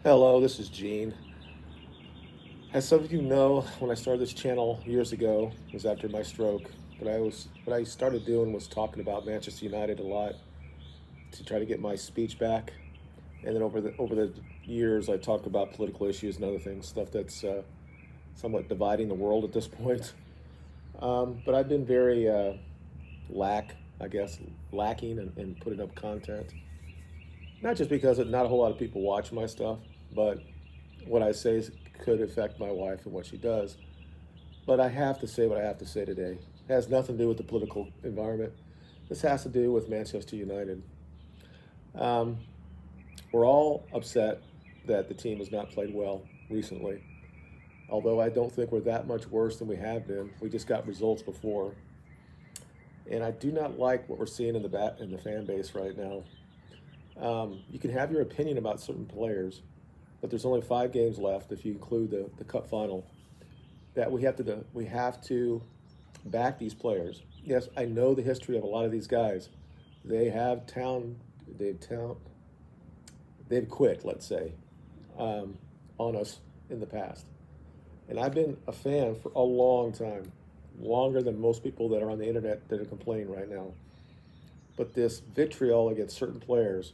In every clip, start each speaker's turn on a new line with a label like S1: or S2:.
S1: Hello, this is Gene. As some of you know, when I started this channel years ago, it was after my stroke. What I started doing was talking about Manchester United a lot to try to get my speech back. And then over the years, I talked about political issues and other things, stuff that's somewhat dividing the world at this point. But I've been very I guess, lacking in putting up content. Not just because not a whole lot of people watch my stuff, but what I say could affect my wife and what she does. But I have to say what I have to say today. It has nothing to do with the political environment. This has to do with Manchester United. Um, we're all upset that the team has not played well recently. Although I don't think we're that much worse than we have been. We just got results before. And I do not like what we're seeing in the fan base right now. You can have your opinion about certain players, but there's only 5 games left if you include the cup final. That we have to back these players. Yes, I know the history of a lot of these guys. They have town, they've town, they've quit, let's say, on us in the past. And I've been a fan for a long time, longer than most people that are on the internet that are complaining right now. But this vitriol against certain players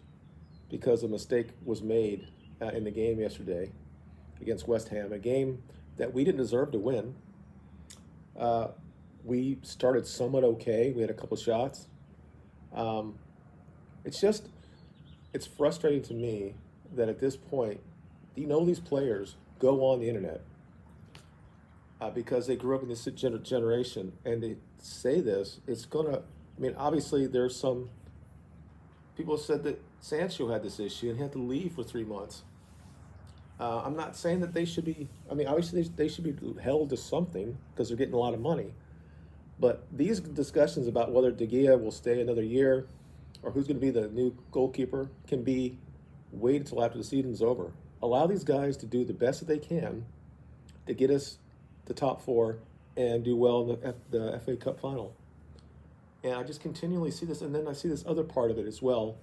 S1: because a mistake was made in the game yesterday against West Ham, a game that we didn't deserve to win. Uh, we started somewhat okay. We had a couple shots. Um, it's just, it's frustrating to me that at this point, these players go on the internet because they grew up in this generation and they say this. It's gonna, I mean, obviously there's some people said that Sancho had this issue and he had to leave for 3 months. I'm not saying that they should be. I mean, obviously they should be held to something because they're getting a lot of money. But these discussions about whether De Gea will stay another year or who's going to be the new goalkeeper can be wait until after the season's over. Allow these guys to do the best that they can to get us the top four and do well in the FA Cup final. And I just continually see this, and then I see this other part of it as well.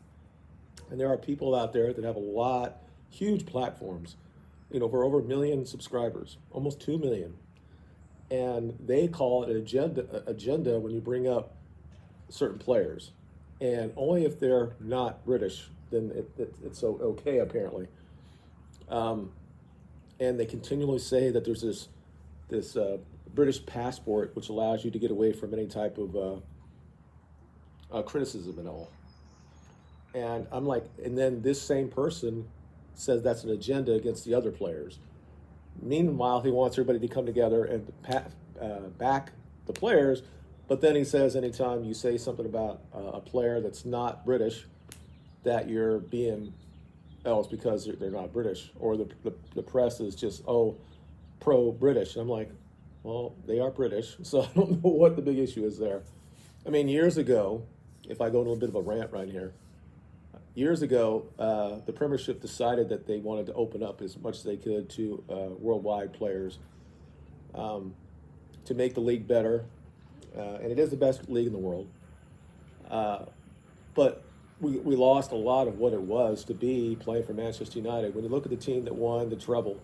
S1: And there are people out there that have a lot, huge platforms, for over 1 million subscribers, almost 2 million, and they call it an agenda when you bring up certain players, and only if they're not British, then it's so okay apparently. Um, and they continually say that there's this British passport which allows you to get away from any type of criticism and all. And I'm like, and then this same person says that's an agenda against the other players. Meanwhile, he wants everybody to come together and back the players. But then he says anytime you say something about a player that's not British, that you're being, oh, it's because they're not British. Or the press is just, oh, pro-British. And I'm like, well, they are British. So I don't know what the big issue is there. I mean, years ago, if I go on a little bit of a rant right here, years ago, the Premiership decided that they wanted to open up as much as they could to worldwide players to make the league better. And it is the best league in the world. Uh, but we lost a lot of what it was to be playing for Manchester United. When you look at the team that won the treble,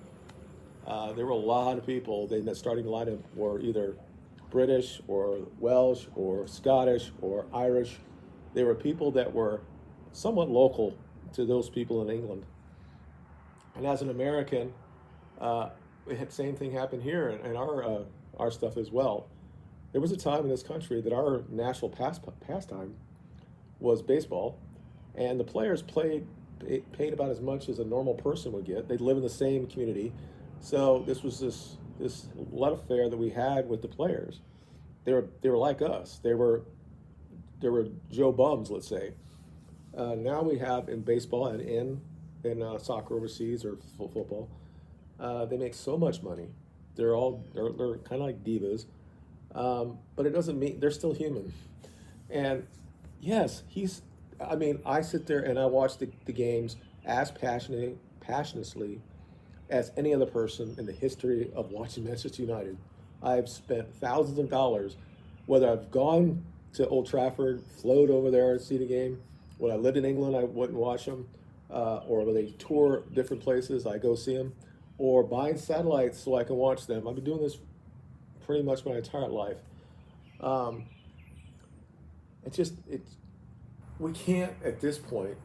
S1: there were a lot of people. The starting lineup were either British or Welsh or Scottish or Irish. They were people that were somewhat local to those people in England. And as an American, we had the same thing happen here in our stuff as well. There was a time in this country that our national pastime was baseball, and the players paid about as much as a normal person would get. They'd live in the same community, so this was this love affair that we had with the players. They were like us. They were Joe Bums, let's say. Now we have in baseball and in soccer overseas or football, they make so much money. They're kind of like divas, but it doesn't mean they're still human. And yes, he's. I mean, I sit there and I watch the games as passionately as any other person in the history of watching Manchester United. I've spent thousands of dollars, whether I've gone to Old Trafford, flown over there and see the game. When I lived in England, I wouldn't watch them. or when they tour different places, I go see them, or buying satellites so I can watch them. I've been doing this pretty much my entire life. Um, it's we can't at this point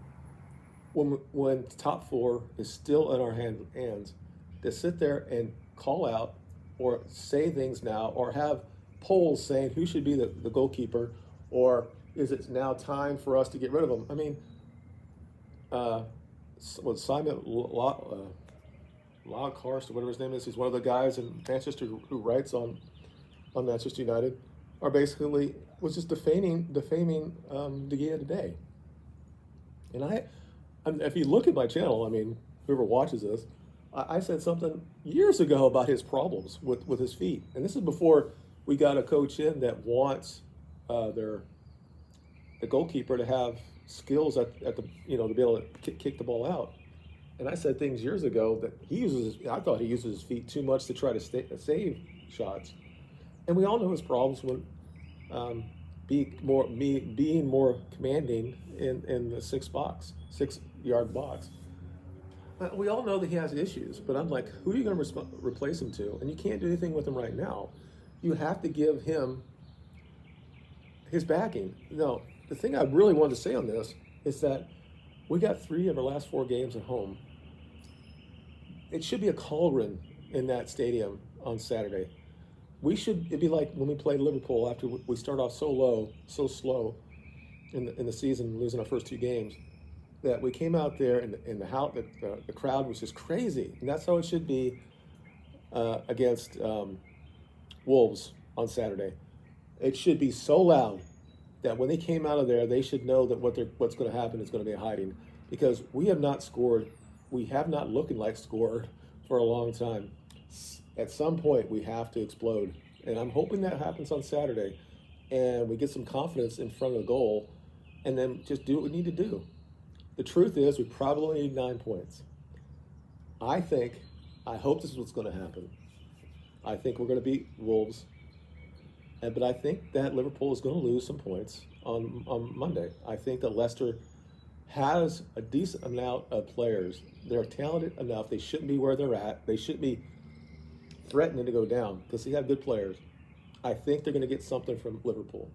S1: when top four is still in our hands to sit there and call out or say things now or have polls saying who should be the goalkeeper or is it now time for us to get rid of them? I mean, Simon Lockhurst or whatever his name is, he's one of the guys in Manchester who writes on Manchester United, are basically was just defaming De Gea today. And if you look at my channel, I mean, whoever watches this, I said something years ago about his problems with his feet, and this is before we got a coach in that wants the goalkeeper to have skills at the to be able to kick the ball out. And I said things years ago that I thought he uses his feet too much to try to save shots, and we all know his problems when being more commanding in the 6-yard box. We all know that he has issues, but I'm like, who are you going to replace him to? And you can't do anything with him right now. You have to give him his backing. No, the thing I really wanted to say on this is that we got 3 of our last 4 games at home. It should be a cauldron in that stadium on Saturday. It'd be like when we played Liverpool after we start off so slow in the season, losing our first 2 games, that we came out there and the crowd was just crazy. And that's how it should be against Wolves on Saturday. It should be so loud that when they came out of there, they should know that what's going to happen is going to be a hiding, because we have not scored. We have not looking like scored for a long time. At some point, we have to explode, and I'm hoping that happens on Saturday, and we get some confidence in front of the goal, and then just do what we need to do. The truth is, we probably need 9 points. I hope this is what's going to happen. I think we're going to beat Wolves, but I think that Liverpool is going to lose some points on Monday. I think that Leicester has a decent amount of players. They're talented enough. They shouldn't be where they're at. They shouldn't be threatening to go down because they have good players. I think they're going to get something from Liverpool.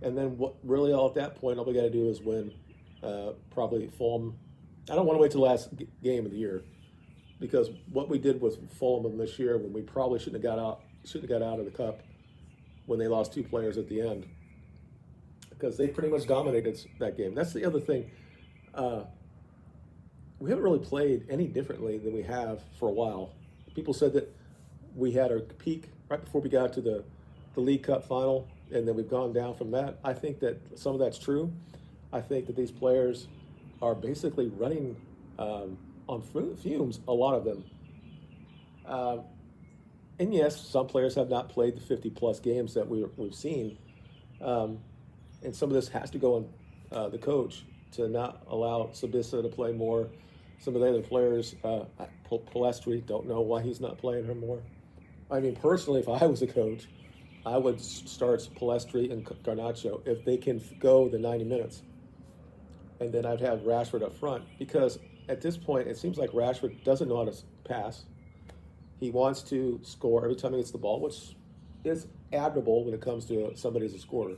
S1: And then at that point, all we got to do is win probably Fulham. I don't want to wait till the last game of the year, because what we did with Fulham this year, when we probably shouldn't have got out of the cup when they lost 2 players at the end, because they pretty much dominated that game. That's the other thing. We haven't really played any differently than we have for a while. People said that we had our peak right before we got to the League Cup final, and then we've gone down from that. I think that some of that's true. I think that these players are basically running on fumes, a lot of them. And yes, some players have not played the 50-plus games that we've seen. And some of this has to go on the coach to not allow Sabissa to play more. Some of the other players, Palestri, don't know why he's not playing her more. I mean, personally, if I was a coach, I would start Palestri and Garnacho if they can go the 90 minutes. And then I'd have Rashford up front, because at this point, it seems like Rashford doesn't know how to pass. He wants to score every time he gets the ball, which is admirable when it comes to somebody who's a scorer.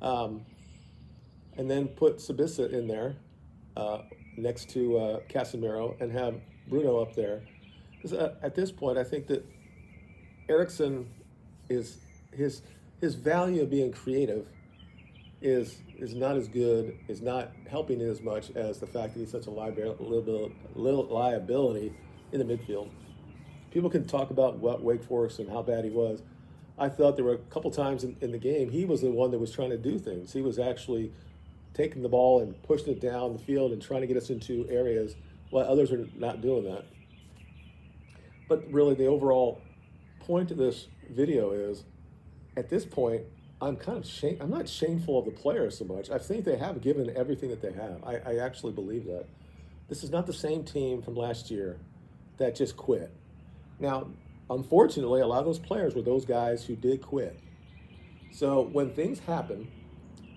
S1: And then put Sabissa in there next to Casemiro and have Bruno up there. Because at this point, I think that Eriksen is his value of being creative is not as good, is not helping it as much as the fact that he's such a liability in the midfield. People can talk about Wake Forest and how bad he was. I thought there were a couple times in the game he was the one that was trying to do things. He was actually taking the ball and pushing it down the field and trying to get us into areas while others are not doing that. But really, the overall point of this video is, at this point, I'm not shameful of the players so much. I think they have given everything that they have. I actually believe that. This is not the same team from last year that just quit. Now, unfortunately, a lot of those players were those guys who did quit. So when things happen,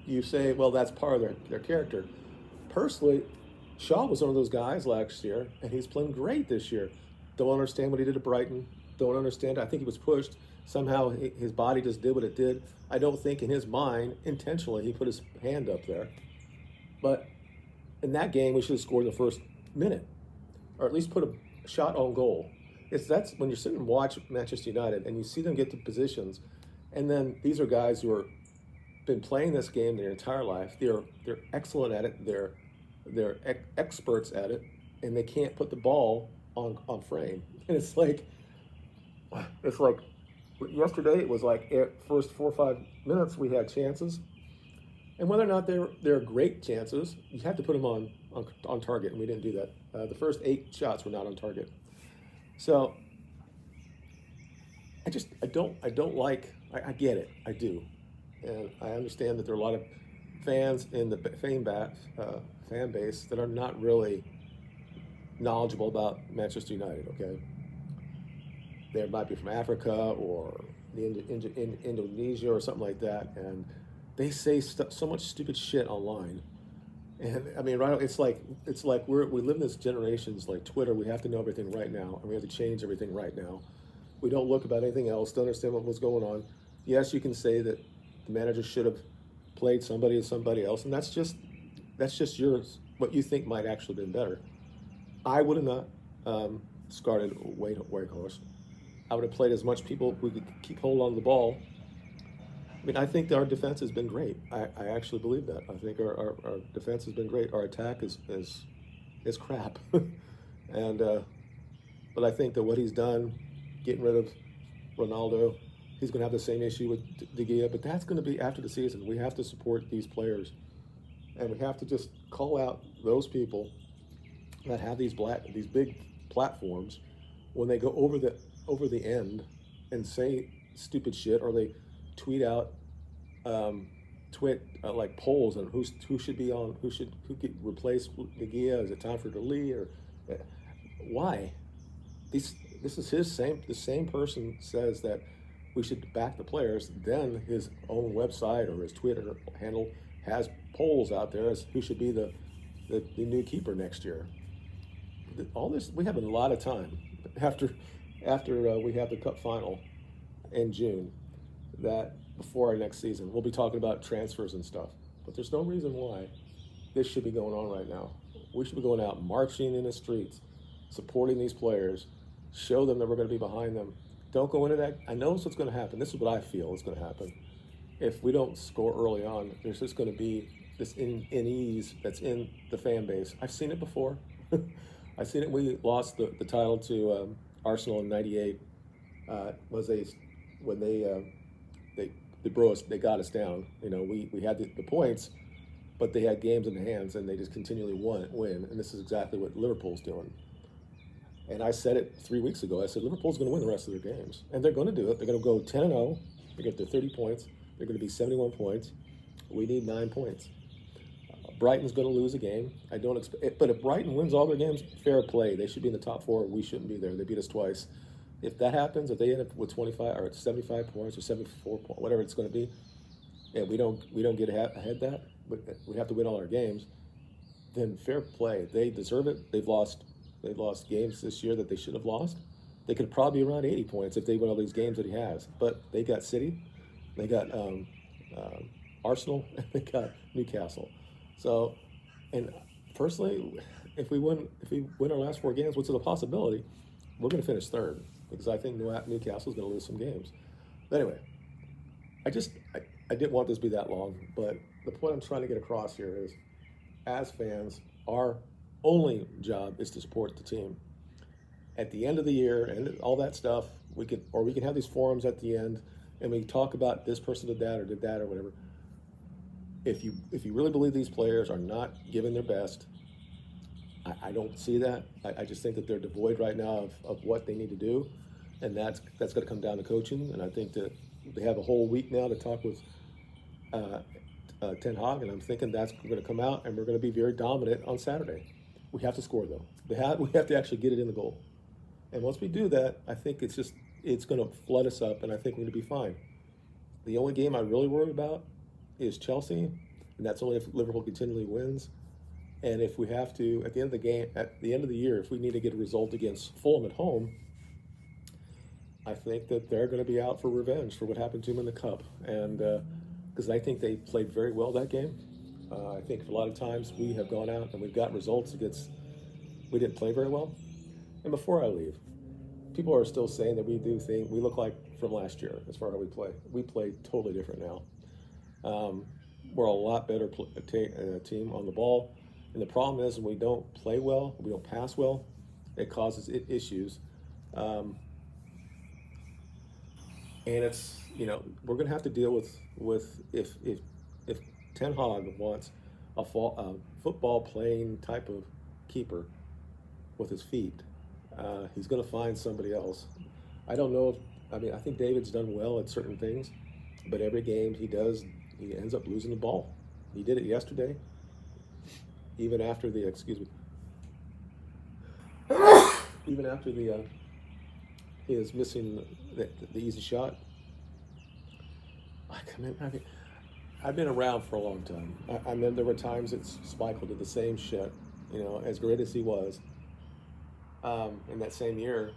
S1: you say, well, that's part of their character. Personally, Shaw was one of those guys last year, and he's playing great this year. Don't understand what he did at Brighton. Don't understand. I think he was pushed. Somehow his body just did what it did. I don't think in his mind, intentionally, he put his hand up there. But in that game, we should have scored in the first minute, or at least put a shot on goal. That's when you're sitting and watch Manchester United and you see them get to positions, and then these are guys who are been playing this game their entire life. They're excellent at it. They're experts at it, and they can't put the ball on frame. And it's like yesterday. It was like first 4 or 5 minutes we had chances, and whether or not they're great chances, you have to put them on target, and we didn't do that. The first 8 shots were not on target. So I don't like. I get it. I do. And I understand that there are a lot of fans in the fan base that are not really knowledgeable about Manchester United, okay? They might be from Africa or Indonesia or something like that, and they say so much stupid shit online. And I mean, right? It's like we live in this generation's like Twitter. We have to know everything right now, and we have to change everything right now. We don't look about anything else. Don't understand what was going on. Yes, you can say that the manager should have played somebody else, and that's just yours. What you think might actually have been better. I would have not started Weghorst. I would have played as much people. We could keep hold on to the ball. I mean, I think that our defense has been great. I actually believe that. I think our defense has been great. Our attack is crap. And but I think that what he's done, getting rid of Ronaldo, he's going to have the same issue with De Gea. But that's going to be after the season. We have to support these players, and we have to just call out those people that have these big platforms when they go over the end and say stupid shit, or they tweet out like polls on who should be on, who could replace De Gea. Is it time for Dele, or why? This is the same person says that we should back the players. Then his own website or his Twitter handle has polls out there as who should be the new keeper next year. All this, we have a lot of time after we have the cup final in June, that before our next season we'll be talking about transfers and stuff. But there's no reason why this should be going on right now. We should be going out marching in the streets, supporting these players, show them that we're going to be behind them. Don't go into that. I know what's going to happen. This is what I feel is going to happen. If we don't score early on, there's just going to be this unease that's in the fan base. I've seen it before. I've seen it. We lost the title to Arsenal in '98. When they got us down. You know, we had the points, but they had games in the hands, and they just continually win. And this is exactly what Liverpool's doing. And I said it 3 weeks ago. I said Liverpool's going to win the rest of their games, and they're going to do it. They're going to go 10-0. They get their 30 points. They're going to be 71 points. We need 9 points. Brighton's going to lose a game. I don't expect, but if Brighton wins all their games, fair play. They should be in the top 4. We shouldn't be there. They beat us twice. If that happens, if they end up with 25 or 75 points or 74 points, whatever it's going to be, and we don't get ahead that, but we have to win all our games, then fair play. They deserve it. They've lost games this year that they should have lost. They could probably be around 80 points if they win all these games that he has. But they got City, they got Arsenal, and they got Newcastle. So, and personally, if we win our last 4 games, which is a possibility, we're going to finish 3rd, because I think Newcastle's going to lose some games. But anyway, I didn't want this to be that long, but the point I'm trying to get across here is, as fans, our only job is to support the team. At the end of the year and all that stuff, we can have these forums at the end, and we talk about this person did that or whatever. If you really believe these players are not giving their best, I don't see that. I just think that they're devoid right now of what they need to do, and that's going to come down to coaching. And I think that they have a whole week now to talk with Ten Hag, and I'm thinking that's going to come out, and we're going to be very dominant on Saturday. We have to score, though. We have to actually get it in the goal. And once we do that, I think it's going to flood us up, and I think we're going to be fine. The only game I really worry about is Chelsea, and that's only if Liverpool continually wins. And if we have to, at the end of the game, at the end of the year, if we need to get a result against Fulham at home, I think that they're going to be out for revenge for what happened to them in the cup, and because I think they played very well that game. I think a lot of times we have gone out and we've got results against we didn't play very well. And before I leave, people are still saying that we look like from last year as far as how we play. We play totally different now. We're a lot better team on the ball, and the problem is when we don't play well, we don't pass well, it causes issues. Um, and it's we're going to have to deal with if Ten Hag wants a football playing type of keeper with his feet, he's going to find somebody else. I don't know if I think David's done well at certain things, but every game he ends up losing the ball. He did it yesterday, even after the even after the he was missing the easy shot. I've been around for a long time. I mean, there were times that Speichel did the same shit. As great as he was, in that same year,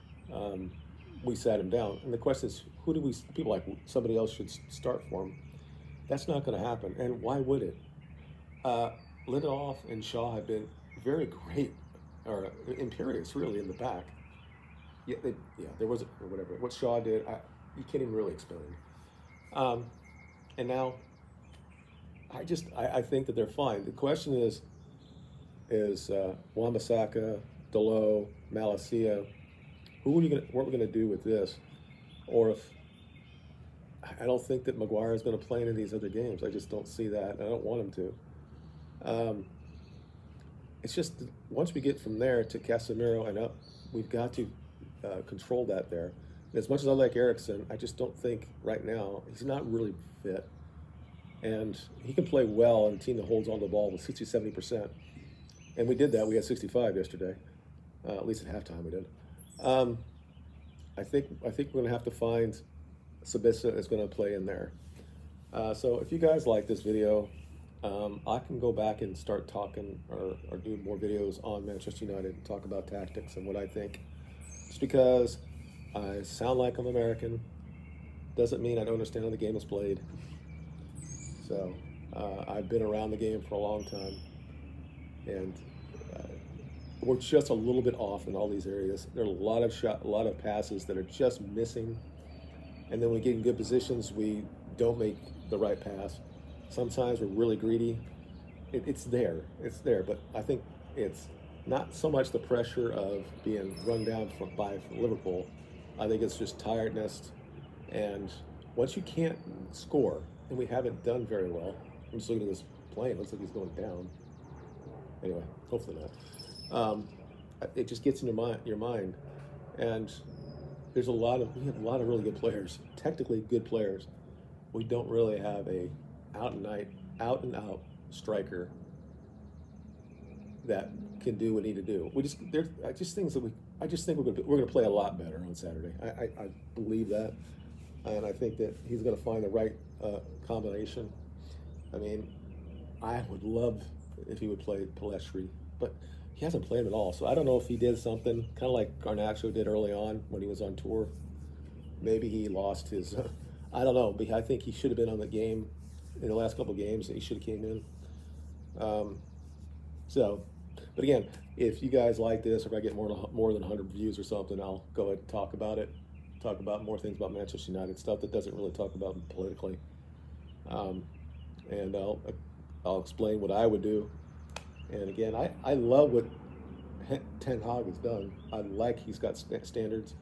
S1: we sat him down. And the question is, who do we? People like somebody else should start for him. That's not going to happen. And why would it? Lindelof and Shaw have been very great, or imperious, really, in the back. Yeah, there was or whatever. What Shaw did, you can't even really explain. And now, I think that they're fine. The question is Wan-Bissaka, Delo, Malacia. What are we gonna do with this? Or if I don't think that Maguire is going to play any of these other games. I just don't see that. I don't want him to. It's just once we get from there to Casemiro and up, we've got to control that there. And as much as I like Eriksen, I just don't think right now he's not really fit. And he can play well in a team that holds on to the ball with 60, 70%. And we did that. We had 65 yesterday. At least at halftime we did. I think we're going to have to find Sabitzer is going to play in there. So if you guys like this video, I can go back and start talking or do more videos on Manchester United and talk about tactics and what I think. Just because I sound like I'm American doesn't mean I don't understand how the game is played. So I've been around the game for a long time, and we're just a little bit off in all these areas. There are a lot of passes that are just missing. And then when we get in good positions, we don't make the right pass. Sometimes we're really greedy. It's there, but I think it's not so much the pressure of being run down by Liverpool. I think it's just tiredness. And once you can't score, and we haven't done very well, I'm just looking at this plane, it looks like he's going down. Anyway, hopefully not. It just gets in your mind. And we have a lot of really good players, technically good players. We don't really have a out and out striker that can do what we need to do. I just think we're going to play a lot better on Saturday. I believe that, and I think that he's going to find the right combination. I mean, I would love if he would play Pelestri, but he hasn't played him at all. So I don't know if he did something kind of like Garnacho did early on when he was on tour. Maybe he lost his. I don't know, but I think he should have been on the game in the last couple of games. He should have came in. But again, if you guys like this, if I get more than 100 views or something, I'll go ahead and talk about it. Talk about more things about Manchester United, stuff that doesn't really talk about politically. And I'll explain what I would do. And again, I love what Ten Hag has done. I like he's got standards.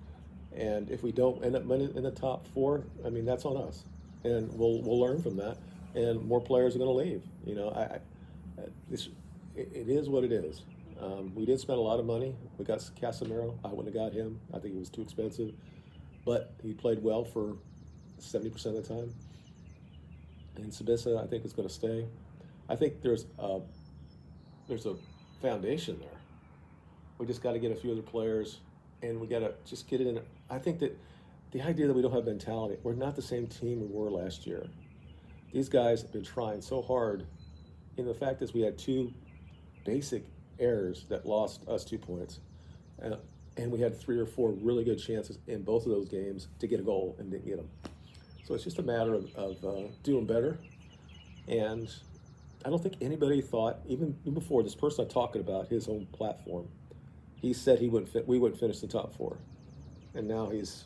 S1: And if we don't end up in the top four, I mean, that's on us. And we'll learn from that. And more players are going to leave. It is what it is. We did spend a lot of money. We got Casemiro. I wouldn't have got him. I think he was too expensive. But he played well for 70% of the time. And Sabitzer, I think, is going to stay. I think there's a foundation there. We just got to get a few other players, and we got to just get it in. I think that the idea that we don't have mentality, we're not the same team we were last year. These guys have been trying so hard. And the fact is we had two basic errors that lost us 2 points. Uh, and we had 3 or 4 really good chances in both of those games to get a goal and didn't get them. So it's just a matter of doing better. And I don't think anybody thought, even before this person I'm talking about, his own platform, he said we wouldn't finish the top 4. And now he's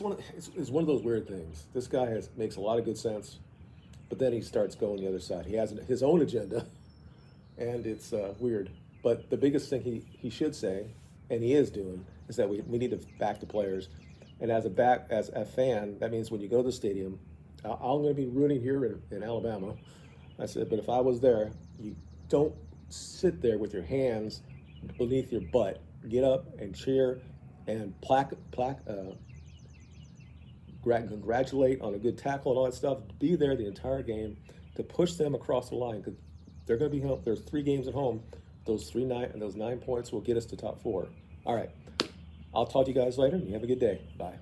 S1: one of those weird things. This guy makes a lot of good sense, but then he starts going the other side. He has his own agenda, and it's weird. But the biggest thing he should say, and he is doing, is that we need to back the players. And as a fan, that means when you go to the stadium, I'm going to be rooting here in Alabama. I said, but if I was there, you don't sit there with your hands beneath your butt. Get up and cheer and congratulate on a good tackle and all that stuff. Be there the entire game to push them across the line, because they're going to be home. There's 3 games at home. Those 9 points will get us to top 4. All right. I'll talk to you guys later, and you have a good day. Bye.